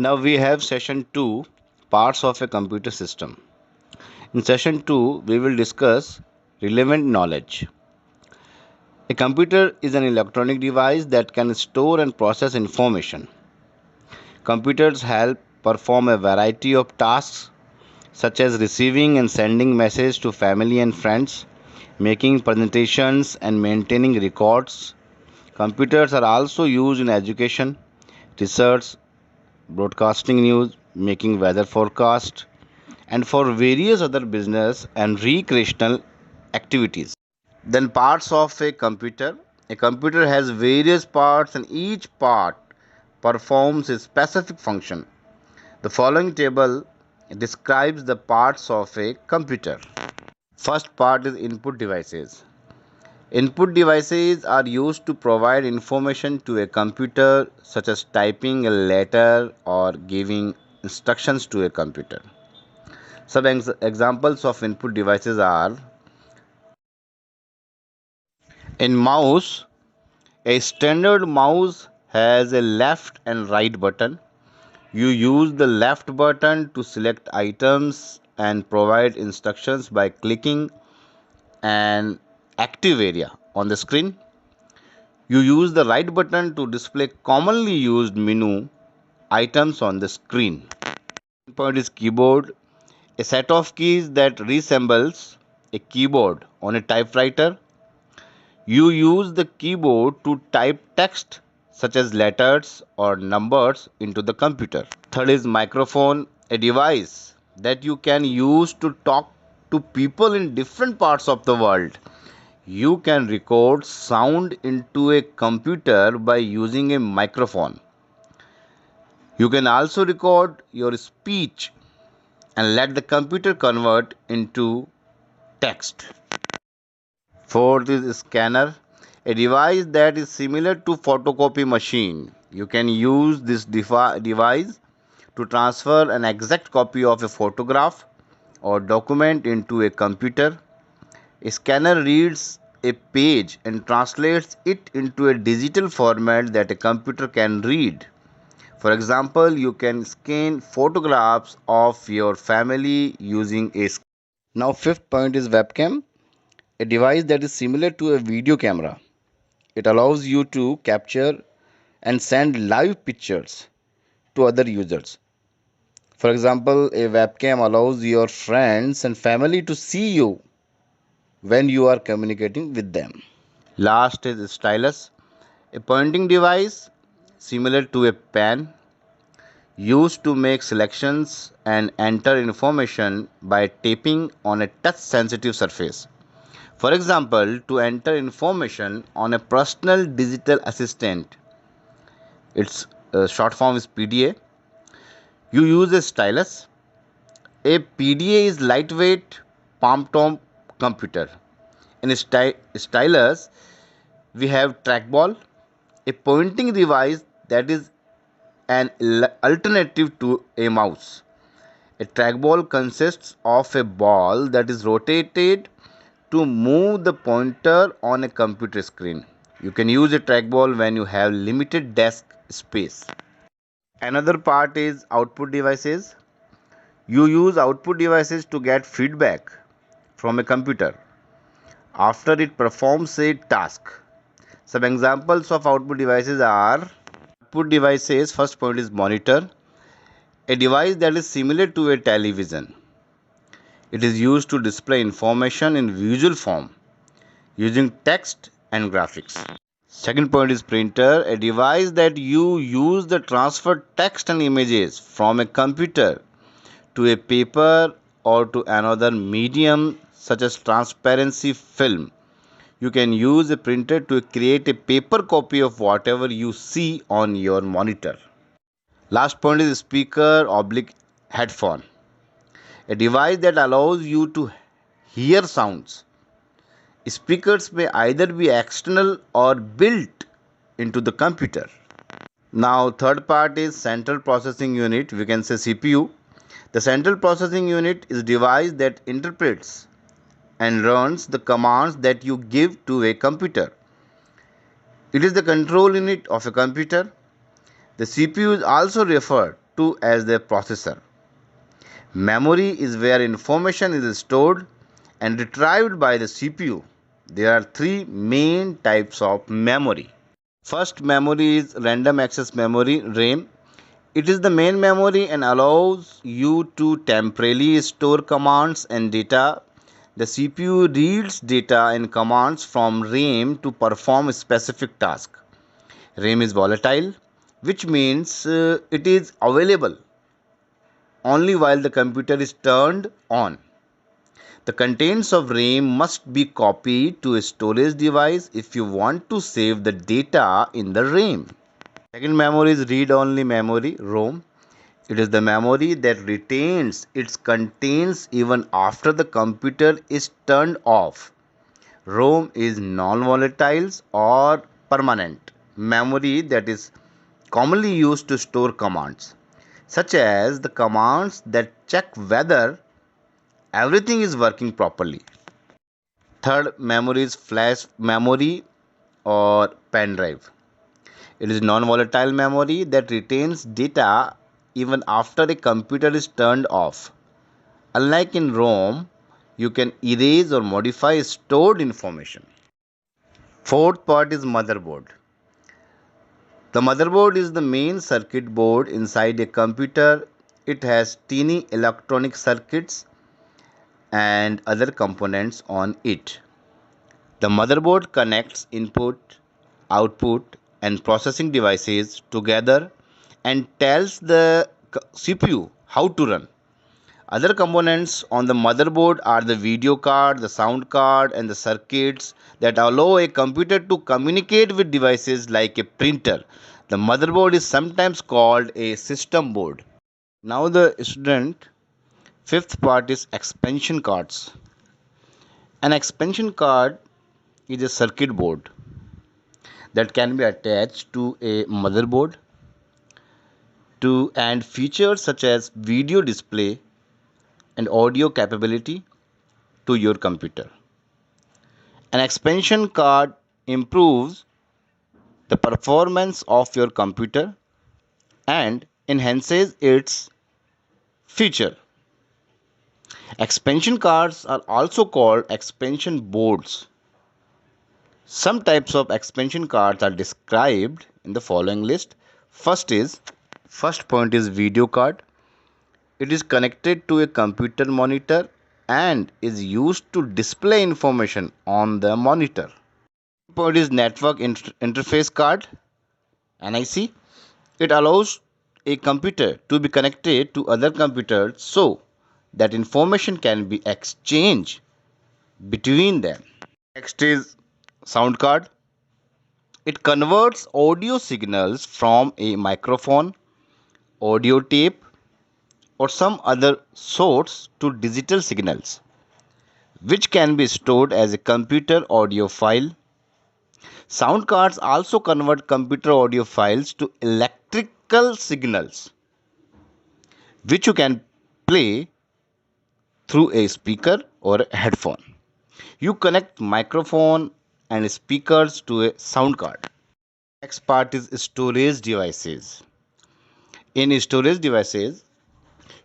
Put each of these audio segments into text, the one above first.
Now we have session 2, parts of a computer system. In session 2, we will discuss relevant knowledge. A computer is an electronic device that can store and process information. Computers help perform a variety of tasks such as receiving and sending messages to family and friends, making presentations and maintaining records. Computers are also used in education, research, broadcasting news, making weather forecast, and for various other business and recreational activities. Then parts of a computer. A computer has various parts and each part performs a specific function. The following table describes the parts of a computer. First part is input devices. Input devices are used to provide information to a computer, such as typing a letter or giving instructions to a computer. Some examples of input devices are in mouse. A standard mouse has a left and right button. You use the left button to select items and provide instructions by clicking an active area on the screen. You use the right button to display commonly used menu items on the screen. Point is keyboard, a set of keys that resembles a keyboard on a typewriter. You use the keyboard to type text such as letters or numbers into the computer. Third is microphone, a device that you can use to talk to people in different parts of the world. You can record sound into a computer by using a microphone. You can also record your speech and let the computer convert into text. Fourth is scanner, a device that is similar to photocopy machine. You can use this device to transfer an exact copy of a photograph or document into a computer. A scanner reads a page and translates it into a digital format that a computer can read. For example, you can scan photographs of your family using a scanner. Now, fifth point is webcam, a device that is similar to a video camera. It allows you to capture and send live pictures to other users. For example, a webcam allows your friends and family to see you when you are communicating with them. Last is stylus, a pointing device similar to a pen used to make selections and enter information by tapping on a touch sensitive surface. For example, to enter information on a personal digital assistant, its short form is PDA, you use a stylus. A PDA is lightweight palm-top computer. In a stylus, we have trackball, a pointing device that is an alternative to a mouse. A trackball consists of a ball that is rotated to move the pointer on a computer screen. You can use a trackball when you have limited desk space. Another part is output devices. You use output devices to get feedback from a computer after it performs a task. Some examples of output devices are output devices. First point is monitor, a device that is similar to a television. It is used to display information in visual form using text and graphics. Second point is printer, a device that you use to transfer text and images from a computer to a paper or to another medium such as transparency film. You can use a printer to create a paper copy of whatever you see on your monitor. Last point is speaker oblique headphone, a device that allows you to hear sounds. Speakers may either be external or built into the computer. Now, third part is central processing unit. We can say CPU. The central processing unit is a device that interprets and runs the commands that you give to a computer. It is the control unit of a computer. The CPU is also referred to as the processor. Memory is where information is stored and retrieved by the CPU. There are three main types of memory. First memory is random access memory RAM. It is the main memory and allows you to temporarily store commands and data. The CPU reads data and commands from RAM to perform a specific task. RAM is volatile, which means it is available only while the computer is turned on. The contents of RAM must be copied to a storage device if you want to save the data in the RAM. Second memory is read-only memory, ROM. It is the memory that retains its contents even after the computer is turned off. ROM is non-volatile or permanent memory that is commonly used to store commands, such as the commands that check whether everything is working properly. Third memory is flash memory or pen drive. It is non-volatile memory that retains data even after a computer is turned off. Unlike in ROM, you can erase or modify stored information. Fourth part is motherboard. The motherboard is the main circuit board inside a computer. It has teeny electronic circuits and other components on it. The motherboard connects input, output, and processing devices together and tells the CPU how to run. Other components on the motherboard are the video card, the sound card, and the circuits that allow a computer to communicate with devices like a printer. The motherboard is sometimes called a system board. Now the student, fifth part is expansion cards. An expansion card is a circuit board that can be attached to a motherboard to and features such as video display and audio capability to your computer. An expansion card improves the performance of your computer and enhances its feature. Expansion cards are also called expansion boards. Some types of expansion cards are described in the following list. First point is video card. It is connected to a computer monitor and is used to display information on the monitor. Point is network interface card, NIC. It allows a computer to be connected to other computers so that information can be exchanged between them. Next is sound card. It converts audio signals from a microphone, audio tape, or some other source to digital signals, which can be stored as a computer audio file. Sound cards also convert computer audio files to electrical signals, which you can play through a speaker or a headphone. You connect microphone and speakers to a sound card. Next part is storage devices. In storage devices,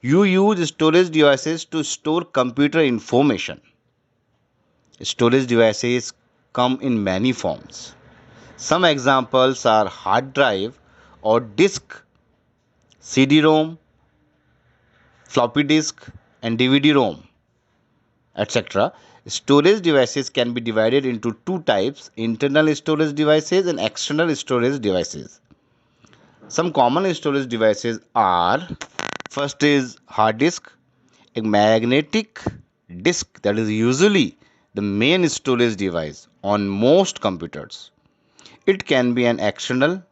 you use storage devices to store computer information. Storage devices come in many forms. Some examples are hard drive or disk, CD-ROM, floppy disk, and DVD-ROM, etc. Storage devices can be divided into two types: internal storage devices and external storage devices. Some common storage devices are: first is hard disk, a magnetic disk that is usually the main storage device on most computers. It can be an external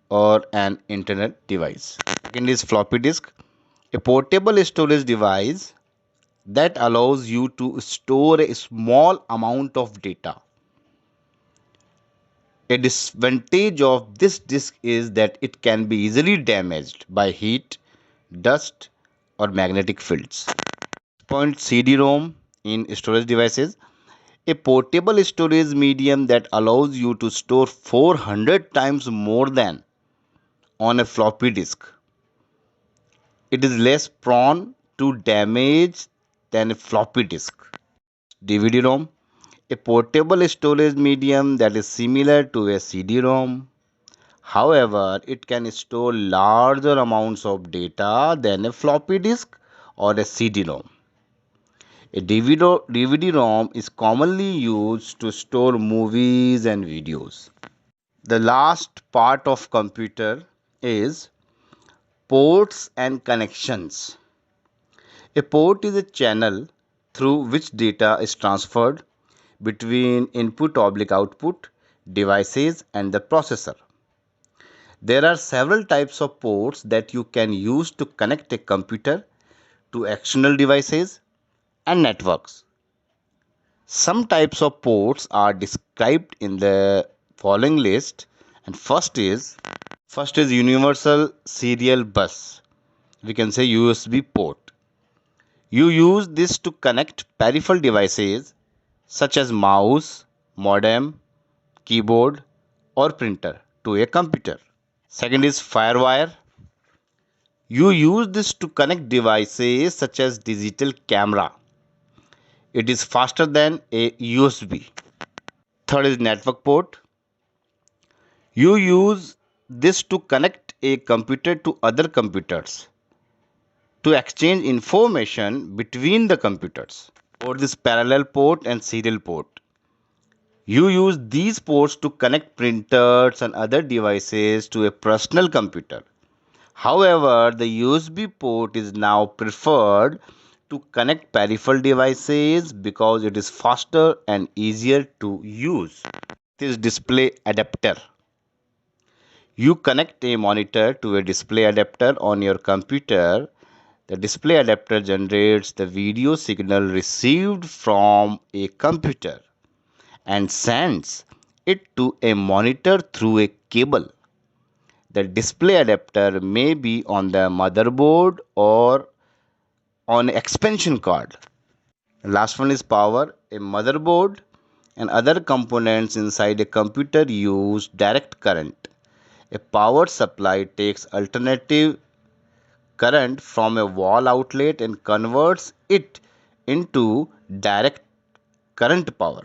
or an internal device. Second is floppy disk, a portable storage device that allows you to store a small amount of data. A disadvantage of this disk is that it can be easily damaged by heat, dust, or magnetic fields. Point CD-ROM in storage devices, a portable storage medium that allows you to store 400 times more than on a floppy disk. It is less prone to damage than a floppy disk. DVD-ROM, a portable storage medium that is similar to a CD-ROM. However, it can store larger amounts of data than a floppy disk or a CD-ROM. A DVD-ROM is commonly used to store movies and videos. The last part of computer is ports and connections. A port is a channel through which data is transferred between input/output devices and the processor. There are several types of ports that you can use to connect a computer to external devices and networks. Some types of ports are described in the following list, and first is universal serial bus. We can say USB port. You use this to connect peripheral devices such as mouse, modem, keyboard, or printer to a computer. Second is FireWire. You use this to connect devices such as digital camera. It is faster than a USB. Third is network port. You use this to connect a computer to other computers to exchange information between the computers. Fourth is parallel port and serial port. You use these ports to connect printers and other devices to a personal computer. However, the USB port is now preferred to connect peripheral devices because it is faster and easier to use. This display adapter. You connect a monitor to a display adapter on your computer. The display adapter generates the video signal received from a computer and sends it to a monitor through a cable. The display adapter may be on the motherboard or on expansion card. Last one is power. A motherboard and other components inside a computer use direct current. A power supply takes alternative current from a wall outlet and converts it into direct current power.